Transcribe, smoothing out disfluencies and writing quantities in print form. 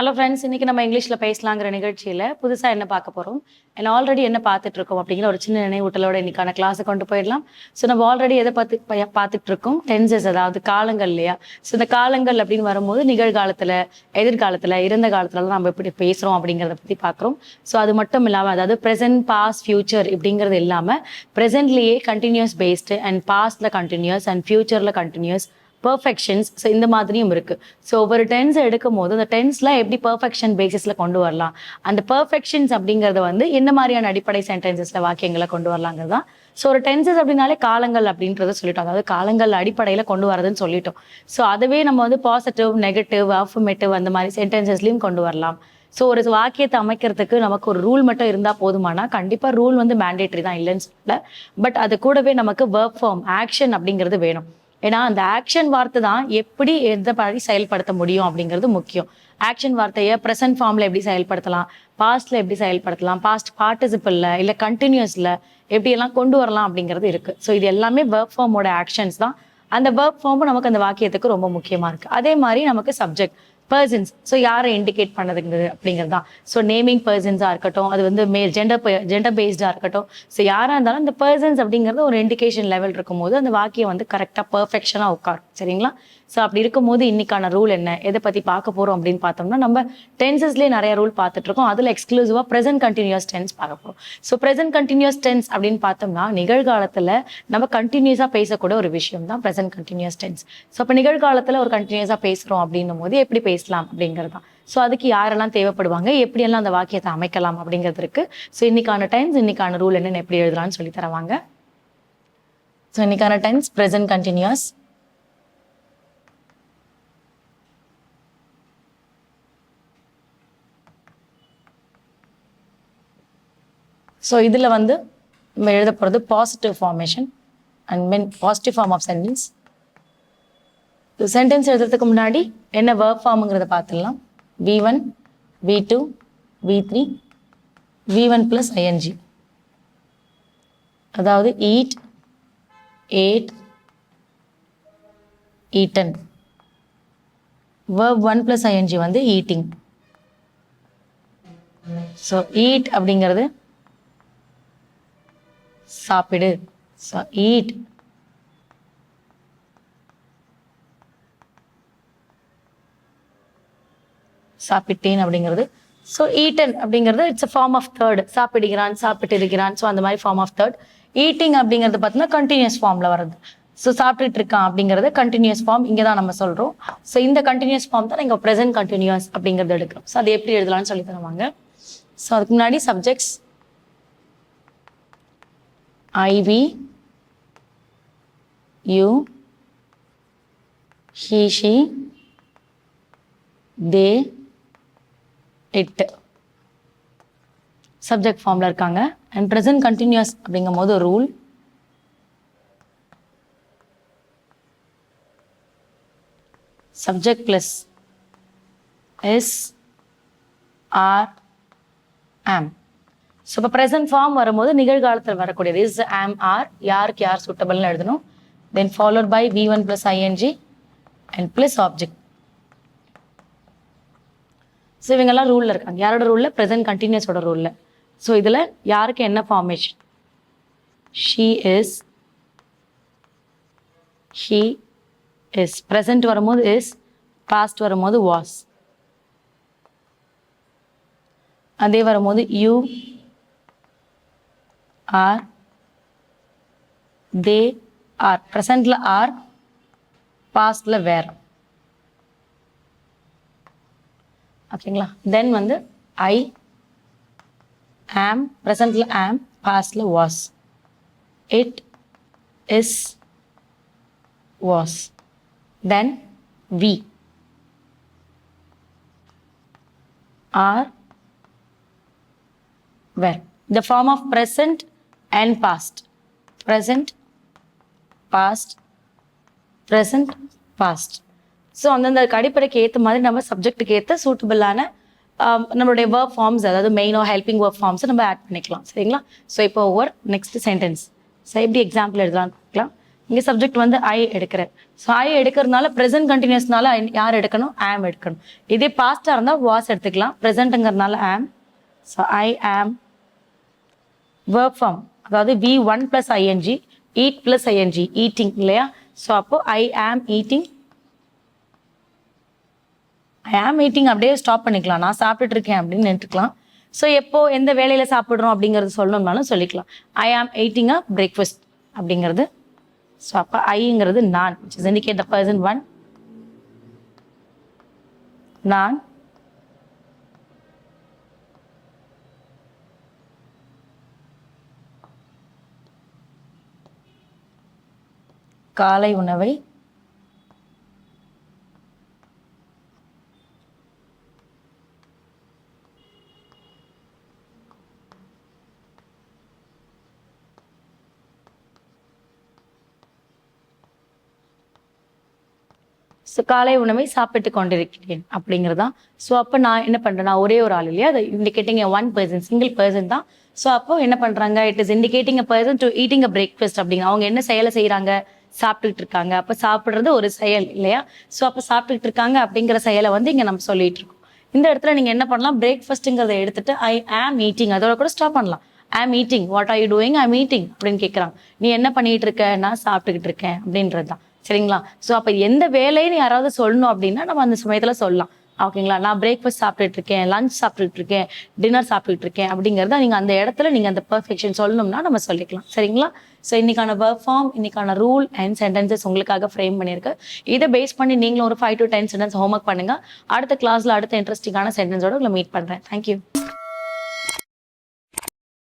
Hello friends, இன்னைக்கு நம்ம இங்கிலீஷில் பேசலாங்கிற நிகழ்ச்சியில் புதுசாக என்ன பார்க்க போகிறோம் அண்ட் ஆல்ரெடி என்ன பார்த்துட்டு இருக்கோம் அப்படிங்கிற ஒரு சின்ன நினைவூட்டலோட இன்னைக்கான கிளாஸை கொண்டு போயிடலாம். ஸோ நம்ம ஆல்ரெடி எதை பார்த்துட்டு இருக்கோம், டென்சஸ், அதாவது காலங்கள் இல்லையா. ஸோ இந்த காலங்கள் அப்படின்னு வரும்போது நிகழ்காலத்தில், எதிர்காலத்தில், இறந்த காலத்துலலாம் நம்ம எப்படி பேசுகிறோம் அப்படிங்கிறத பற்றி பார்க்குறோம். ஸோ அது மட்டும் இல்லாமல், அதாவது ப்ரெசென்ட், பாஸ்ட், ஃபியூச்சர் இப்படிங்கிறது இல்லாமல் ப்ரெசென்ட்லேயே கண்டினியூஸ் பேஸ்டு அண்ட் பாஸ்டில் கண்டினியூஸ் அண்ட் ஃபியூச்சரில் கண்டினியூஸ் பர்ஃபெக்ஷன்ஸ். ஸோ இந்த மாதிரியும் இருக்குது. ஸோ ஒவ்வொரு டென்ஸ் எடுக்கும் போது அந்த டென்ஸில் எப்படி பர்ஃபெக்ஷன் பேசிஸில் கொண்டு வரலாம், அந்த பர்ஃபெக்ஷன்ஸ் அப்படிங்கிறத வந்து என்ன மாதிரியான அடிப்படை சென்டென்சஸில் வாக்கியங்களை கொண்டு வரலாங்கிறது தான். ஸோ ஒரு டென்சஸ் அப்படின்னாலே காலங்கள் அப்படின்றத சொல்லிட்டோம், அதாவது காலங்கள் அடிப்படையில் கொண்டு வரதுன்னு சொல்லிட்டோம். ஸோ அதுவே நம்ம வந்து பாசிட்டிவ், நெகட்டிவ், அஃபர்மேட்டிவ் அந்த மாதிரி சென்டென்சஸ்லையும் கொண்டு வரலாம். ஸோ ஒரு வாக்கியத்தை அமைக்கிறதுக்கு நமக்கு ஒரு ரூல் மட்டும் இருந்தால் போதுமானா, கண்டிப்பாக ரூல் வந்து மேண்டேட்ரி தான், இல்லைன்னு சொல்லல. பட் அது கூடவே நமக்கு வெர்ப் ஃபார்ம், ஆக்ஷன் அப்படிங்கிறது வேணும். ஏன்னா அந்த ஆக்ஷன் வார்த்தை தான் எப்படி எந்த மாதிரி செயல்படுத்த முடியும் அப்படிங்கிறது முக்கியம். ஆக்ஷன் வார்த்தையை ப்ரெசன்ட் ஃபார்மில் எப்படி செயல்படுத்தலாம், பாஸ்டில் எப்படி செயல்படுத்தலாம், பாஸ்ட் பார்ட்டிசிபிளில் இல்லை கண்டினியூஸில் எப்படியெல்லாம் கொண்டு வரலாம் அப்படிங்கிறது இருக்குது. ஸோ இது எல்லாமே வெர்ப் ஃபார்மோட ஆக்ஷன்ஸ் தான். அந்த வெர்ப் ஃபார்மும் நமக்கு அந்த வாக்கியத்துக்கு ரொம்ப முக்கியமாக இருக்குது. அதே மாதிரி நமக்கு சப்ஜெக்ட், பர்சன்ஸ், ஸோ யாரை இண்டிகேட் பண்ணதுங்கிறது அப்படிங்கிறது தான். ஸோ நேமிங் பர்சன்ஸாக இருக்கட்டும், அது வந்து ஜெண்டர் பேஸ்டாக இருக்கட்டும், ஸோ யாராக இருந்தாலும் இந்த பர்சன்ஸ் அப்படிங்கிறது ஒரு இண்டிகேஷன் லெவல் இருக்கும்போது அந்த வாக்கியம் வந்து கரெக்டாக பர்ஃபெக்ஷனாக உட்காரும். சரிங்களா? ஸோ அப்படி இருக்கும்போது இன்னைக்கான ரூல் என்ன, எதை பற்றி பார்க்க போகிறோம் அப்படின்னு பார்த்தோம்னா, நம்ம டென்சஸ்லேயே நிறைய ரூல் பார்த்துட்ருக்கோம். அதில் எக்ஸ்க்ளூசிவாக ப்ரெசென்ட் கண்டினியூஸ் டென்ஸ் பார்க்க போகிறோம். ஸோ ப்ரெசென்ட் கண்டினியூஸ் டென்ஸ் அப்படின்னு பார்த்தோம்னா, நிகழ்காலத்தில் நம்ம கண்டினியூஸாக பேசக்கூடிய ஒரு விஷயம் தான் ப்ரெசென்ட் கண்டினியூஸ் டென்ஸ். ஸோ அப்போ நிகழ்காலத்தில் ஒரு கண்டினியூஸாக பேசுகிறோம் அப்படின்னும் போது எப்படி பேசலாம் அப்படிங்கிறது தான். ஸோ அதுக்கு யாரெல்லாம் தேவைப்படுவாங்க, எப்படியெல்லாம் அந்த வாக்கியத்தை அமைக்கலாம் அப்படிங்கிறது இருக்குது. ஸோ இன்னைக்கான டென்ஸ், இன்னைக்கான ரூல் என்னென்னு எப்படி எழுதலாம்னு சொல்லி தருவாங்க. ஸோ இன்னைக்கான டென்ஸ் ப்ரெசென்ட் கண்டினியூஸ். ஸோ இதில் வந்து நம்ம எழுத போகிறது positive formation and mean positive form of sentence. Sentence எழுதுறதுக்கு முன்னாடி என்ன வெர்ப் ஃபார்முங்கிறத பார்த்துடலாம். V1, V2, V3, V1 + ing. அதாவது eat, ate, eaten. verb 1 + ing வந்து eating. ஸோ eat அப்படிங்கிறது சாப்பிடு. So eat. சாப்பிட்டேன் அப்படிங்கிறது. ஸோ ஈட்டன் அப்படிங்கிறது it's a form of third. சாப்பிடுகிறான், சாப்பிட்டு இருக்கிறான். ஸோ அந்த மாதிரி ஃபார்ம் ஆஃப் தேர்ட். ஈட்டிங் அப்படிங்கிறது பார்த்தீங்கன்னா கண்டினியூஸ் ஃபார்மில் வருது. ஸோ சாப்பிட்டுட்டு இருக்கான் அப்படிங்கிறது கண்டினியூஸ் ஃபார்ம் இங்கே தான் நம்ம சொல்கிறோம். ஸோ இந்த கண்டினியூஸ் ஃபார்ம் தான் இங்கே ப்ரெசென்ட் கண்டினியூஸ் அப்படிங்கிறது எடுக்கிறோம். ஸோ அது எப்படி எழுதலாம்னு சொல்லி தருவாங்க. ஸோ அதுக்கு முன்னாடி subjects I, we, you, he, she, they, it. Subject ஃபார்மில் இருக்காங்க. அண்ட் ப்ரெசென்ட் கண்டினியூஸ் அப்படிங்கும் போது rule subject plus is are am. So இப்போ ப்ரெசென்ட் ஃபார்ம் வரும்போது நிகழ்காலத்தில் வரக்கூடியது இஸ், ஆம், ஆர், யாருக்கு யார் சூட்டபிள்னு எழுதணும். Then followed by V1 + ing and plus object. So இவங்கெல்லாம் ரூலில் இருக்காங்க. யாரோட ரூலில்? ப்ரெசென்ட் கண்டினியூஸோட ரூலில். ஸோ இதில் யாருக்கு என்ன formation? She is, he is. Present வரும்போது இஸ், பாஸ்ட் வரும்போது வாஸ். அதே வரும்போது யூ ஆர், தே ஆர். ப்ரெசென்ட்ல ஆர், பாஸ்ட்ல வேர். ஓகேங்களா? தென் வந்து ஐ, ஆம். ப்ரெசென்ட்ல ஆம், பாஸ்ட்ல was. It is, was. Then we are, where. The form of present and past. Present, past, present, past. So அந்தந்த அடிப்படைக்கு ஏற்ற மாதிரி நம்ம சப்ஜெக்ட்டுக்கு ஏற்ற சூட்டபிளான நம்மளுடைய வேர்ப் ஃபார்ம்ஸ், அதாவது மெயினாக ஹெல்பிங் வேர்ப் ஃபார்ம்ஸை நம்ம ஆட் பண்ணிக்கலாம். சரிங்களா? ஸோ இப்போ ஓவர் நெக்ஸ்ட் சென்டென்ஸ். ஸோ எப்படி எக்ஸாம்பிள் எழுதலாம்னு பார்க்கலாம். இங்கே சப்ஜெக்ட் வந்து ஐ எடுக்கிறேன். ஸோ ஐ எடுக்கிறதுனால ப்ரெசென்ட் கண்டினியூஸ்னால யார் எடுக்கணும்? ஆம் எடுக்கணும். இதே பாஸ்டாக இருந்தால் வாஸ் எடுத்துக்கலாம். ப்ரெசென்ட்டுங்கிறதுனால ஆம். ஸோ ஐ ஆம். verb form அதாவது V1 + ing, eat + ing, eating இல்லையா? ஸோ அப்போ ஐ ஆம் ஈட்டிங். ஐ ஆம் ஈட்டிங் அப்படியே ஸ்டாப் பண்ணிக்கலாம். நான் சாப்பிட்டுட்டு இருக்கேன் அப்படின்னு நின்றுக்கலாம். ஸோ எப்போ எந்த வேலையில் சாப்பிட்றோம் அப்படிங்கிறது சொல்லணும்னாலும் சொல்லிக்கலாம். ஐ ஆம் ஈட்டிங் அ பிரேக்ஃபாஸ்ட் அப்படிங்கிறது. ஸோ அப்போ ஐங்கிறது நான், which is indicate the person one. நான். காலை உணவை காலை உணவை சாப்பிட்டு கொண்டிருக்கிறேன் அப்படிங்கிறதான். ஸோ அப்போ நான் என்ன பண்ணுறேன்? நான் ஒரே ஒரு ஆள் இல்லையா? அதை indicating one person, single person தான். ஸோ அப்போ என்ன பண்ணுறாங்க? It is indicating a person to eating a breakfast அப்படிங்கிற. அவங்க என்ன செயலை செய்கிறாங்க? சாப்பிட்டுக்கிட்டு இருக்காங்க. அப்போ சாப்பிட்றது ஒரு செயல் இல்லையா? ஸோ அப்போ சாப்பிட்டுக்கிட்டு இருக்காங்க அப்படிங்கிற செயலை வந்து இங்கே நம்ம சொல்லிட்டு இருக்கோம். இந்த இடத்துல நீங்கள் என்ன பண்ணலாம்? பிரேக்ஃபாஸ்ட்டுங்கிறத எடுத்துட்டு ஐ ஆம் ஈட்டிங் அதோட கூட ஸ்டாப் பண்ணலாம். I'm eating, what are you doing? I'm eating அப்படின்னு கேட்குறாங்க. நீ என்ன பண்ணிட்டு இருக்க? நான் சாப்பிட்டுக்கிட்டு இருக்கேன் அப்படின்றது தான். சரிங்களா? ஸோ அப்போ எந்த வேலைன்னு யாராவது சொல்லணும் அப்படின்னா நம்ம அந்த சமயத்தில் சொல்லலாம். ஓகேங்களா? நான் பிரேக்ஃபாஸ்ட் சாப்பிட்டுட்டு இருக்கேன், லஞ்ச் சாப்பிட்டுட்டு இருக்கேன், டின்னர் சாப்பிட்டுட்டு இருக்கேன் அப்படிங்கிறத நீங்கள் அந்த இடத்துல நீங்கள் அந்த பர்ஃபெக்ஷன் சொல்லணும்னா நம்ம சொல்லிக்கலாம். சரிங்களா? ஸோ இன்னைக்கான வெர்ப் ஃபார்ம், இன்னைக்கான ரூல் அண்ட் சென்டென்சஸ் உங்களுக்காக ஃப்ரேம் பண்ணியிருக்கு. இதை பேஸ் பண்ணி நீங்களும் ஒரு 5 to 10 சென்டென்ஸ் ஹோம்ஒர்க் பண்ணுங்க. அடுத்த கிளாஸ்ல அடுத்த இன்ட்ரெஸ்டிங்கான சென்டென்ஸோட உங்களை மீட் பண்ணுறேன். தேங்க்யூ.